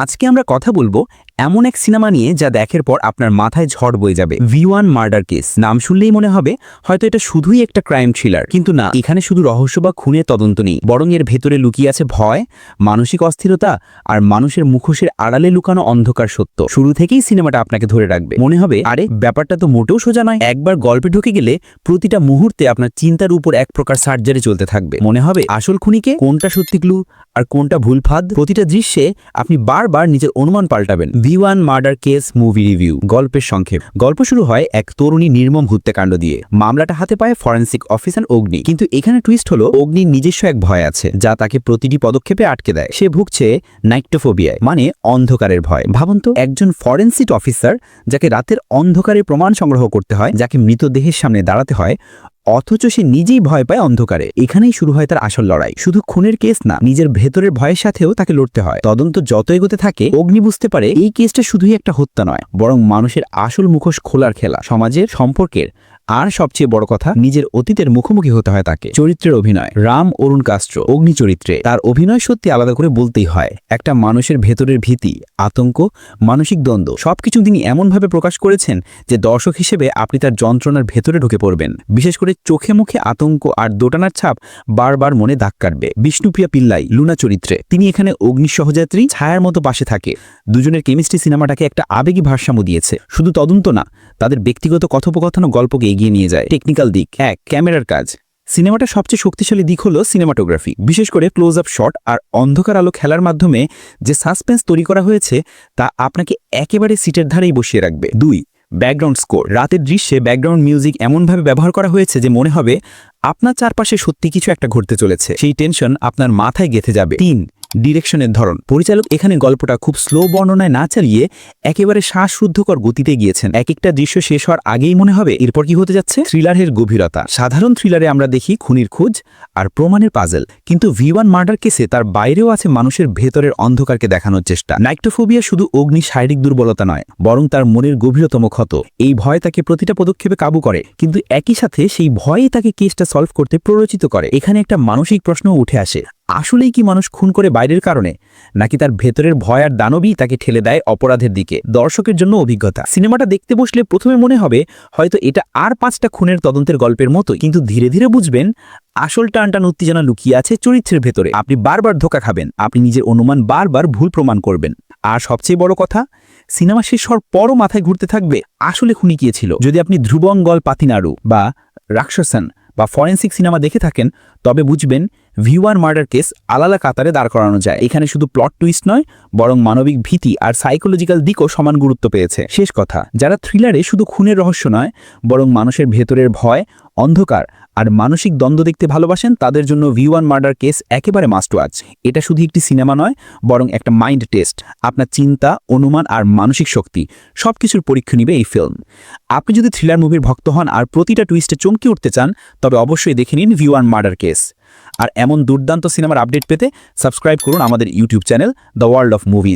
আজকে আমরা কথা বলবো এমন এক সিনেমা নিয়ে যা দেখার পর আপনার মাথায় ঝড় বয়ে যাবে। V1 মার্ডার কেস নাম শুনলেই মনে হবে হয়তো এটা শুধুই একটা ক্রাইম থ্রিলার, কিন্তু না, এখানে শুধু রহস্য বা খুনের তদন্ত নেই, বরং এর ভেতরে লুকিয়ে আছে ভয়, মানসিক অস্থিরতা আর মানুষের মুখোশের আড়ালে লুকানো অন্ধকার সত্য। শুরু থেকেই সিনেমাটা আপনাকে ধরে রাখবে, মনে হবে আরে ব্যাপারটা তো মোটেও সোজা নয়। একবার গল্পে ঢুকে গেলে প্রতিটা মুহূর্তে আপনার চিন্তার উপর এক প্রকার সার্জারি চলতে থাকবে। মনে হবে আসল খুনিকে, কোনটা সত্যি ক্লু আর কোনটা ভুল ফাঁদ। প্রতিটা দৃশ্যে আপনি বারবার নিজের অনুমান পাল্টাবেন। V1 murder case movie review. গল্পের সংক্ষেপ। গল্প শুরু হয় এক তরুণী নির্মম হত্যাকাণ্ড দিয়ে। মামলাটা হাতে পায় ফরেন্সিক অফিসার অগ্নি, কিন্তু এখানে টুইস্ট হলো অগ্নির নিজস্ব এক ভয় আছে যা তাকে প্রতিটি পদক্ষেপে আটকে দেয়। সে ভুগছে নাইক্টোফোবিয়ায়, মানে অন্ধকারের ভয়। ভাবুন তো, একজন ফরেন্সিক অফিসার যাকে রাতের অন্ধকারে প্রমাণ সংগ্রহ করতে হয়, যাকে মৃতদেহের সামনে দাঁড়াতে হয়, অথচ সে নিজেই ভয় পায় অন্ধকারে। এখানেই শুরু হয় তার আসল লড়াই। শুধু খুনের কেস না, নিজের ভেতরের ভয়ের সাথেও তাকে লড়তে হয়। তদন্ত যত এগোতে থাকে অগ্নি বুঝতে পারে এই কেসটা শুধুই একটা হত্যা নয়, বরং মানুষের আসল মুখোশ খোলার খেলা, সমাজের, সম্পর্কের আর সবচেয়ে বড় কথা নিজের অতীতের মুখোমুখি হতে হয় তাকে। চরিত্রের অভিনয়। রাম অরুণ কাস্ট্রো অগ্নি চরিত্রে, তার অভিনয় সত্যি আলাদা করে বলতেই হয়। একটা মানুষের ভেতরের ভীতি, আতঙ্ক, মানসিক দ্বন্দ্ব সবকিছু তিনি এমনভাবে প্রকাশ করেছেন যে দর্শক হিসেবে আপনি তার যন্ত্রণার ভেতরে ঢুকে পড়বেন। বিশেষ করে চোখে মুখে আতঙ্ক আর দোটানার ছাপ বারবার মনে দাগ কাটবে। বিষ্ণুপ্রিয়া পিল্লাই লুনা চরিত্রে, তিনি এখানে অগ্নি সহযাত্রী ছায়ার মতো পাশে থাকে। দুজনের কেমিস্ট্রি সিনেমাটাকে একটা আবেগী ভারসাম্য দিয়েছে। শুধু তদন্ত না, তাদের ব্যক্তিগত কথোপকথন গল্পকে এগিয়ে নিয়ে যায়। টেকনিক্যাল দিক। ক্যামেরার কাজ। সিনেমাটার সবচেয়ে শক্তিশালী দিক হলো সিনেমাটোগ্রাফি। বিশেষ করে ক্লোজ আপ শট আর অন্ধকার আলো খেলার মাধ্যমে যে সাসপেন্স তৈরি করা হয়েছে তা আপনাকে একেবারে সিটের ধারেই বসিয়ে রাখবে। 2. Background score. রাতের দৃশ্যে ব্যাকগ্রাউন্ড মিউজিক এমনভাবে ব্যবহার করা হয়েছে যে মনে হবে আপনার চারপাশে সত্যি কিছু একটা ঘটতে চলেছে। সেই টেনশন আপনার মাথায় গেঁথে যাবে। 3. ডিরেকশনের ধরন। পরিচালক এখানে গল্পটা খুব স্লো বর্ণনায় না চালিয়ে একেবারে শ্বাসরুদ্ধকর গতিতে গিয়েছেন। এক একটা দৃশ্য শেষ হওয়ার আগেই মনে হবে এরপর কি হতে যাচ্ছে। থ্রিলারের গভীরতা। সাধারণ থ্রিলারে আমরা দেখি খুনির খোঁজ আর প্রমাণের পাজল, কিন্তু V1 মার্ডার কেসে তার বাইরেও আছে মানুষের ভেতরের অন্ধকারকে দেখানোর চেষ্টা। নাইক্টোফোবিয়া শুধু অগ্নি শারীরিক দুর্বলতা নয়, বরং তার মনের গভীরতম ক্ষত। এই ভয় তাকে প্রতিটা পদক্ষেপে কাবু করে, কিন্তু একই সাথে সেই ভয়ই তাকে কেসটা সলভ করতে প্ররোচিত করে। এখানে একটা মানসিক প্রশ্ন উঠে আসে, আসলেই কি মানুষ খুন করে বাইরের কারণে, নাকি তার ভেতরের ভয় আর দানবই তাকে ঠেলে দেয় অপরাধের দিকে। দর্শকের জন্য অভিজ্ঞতা। সিনেমাটা দেখতে বসলে প্রথমে মনে হবে হয়তো এটা আর 5টা খুনের তদন্তের গল্পের মতোই, কিন্তু ধীরে ধীরে বুঝবেন আসল টানটান উত্তেজনা লুকিয়ে আছে চরিত্রের ভেতরে। আপনি বারবার ধোঁকা খাবেন, আপনি নিজের অনুমান বারবার ভুল প্রমাণ করবেন। আর সবচেয়ে বড় কথা, সিনেমা শেষ হওয়ার পরও মাথায় ঘুরতে থাকবে আসলে খুনি কে ছিল। যদি আপনি ধ্রুবঙ্গল পাতিনাড়ু বা রাক্ষসন বা ফরেন্সিক সিনেমা দেখে থাকেন, তবে বুঝবেন V1 মার্ডার কেস আলাদা কাতারে দাঁড় করানো যায়। এখানে শুধু প্লট টুইস্ট নয়, বরং মানবিক ভীতি আর সাইকোলজিক্যাল দিকও সমান গুরুত্ব পেয়েছে। শেষ কথা, যারা থ্রিলারে শুধু খুনের রহস্য নয়, বরং মানুষের ভেতরের ভয়, অন্ধকার আর মানসিক দ্বন্দ্ব দেখতে ভালোবাসেন, তাদের জন্য V1 মার্ডার কেস একেবারে মাস্ট ওয়াচ। এটা শুধু একটি সিনেমা নয়, বরং একটা মাইন্ড টেস্ট। আপনার চিন্তা, অনুমান আর মানসিক শক্তি সবকিছুর পরীক্ষা নিবে এই ফিল্ম। আপনি যদি থ্রিলার মুভির ভক্ত হন আর প্রতিটা টুইস্টে চমকে উঠতে চান, তবে অবশ্যই দেখে নিন V1 মার্ডার কেস। আর এমন দুর্দান্ত সিনেমার আপডেট পেতে সাবস্ক্রাইব করুন আমাদের YouTube channel the world of movies.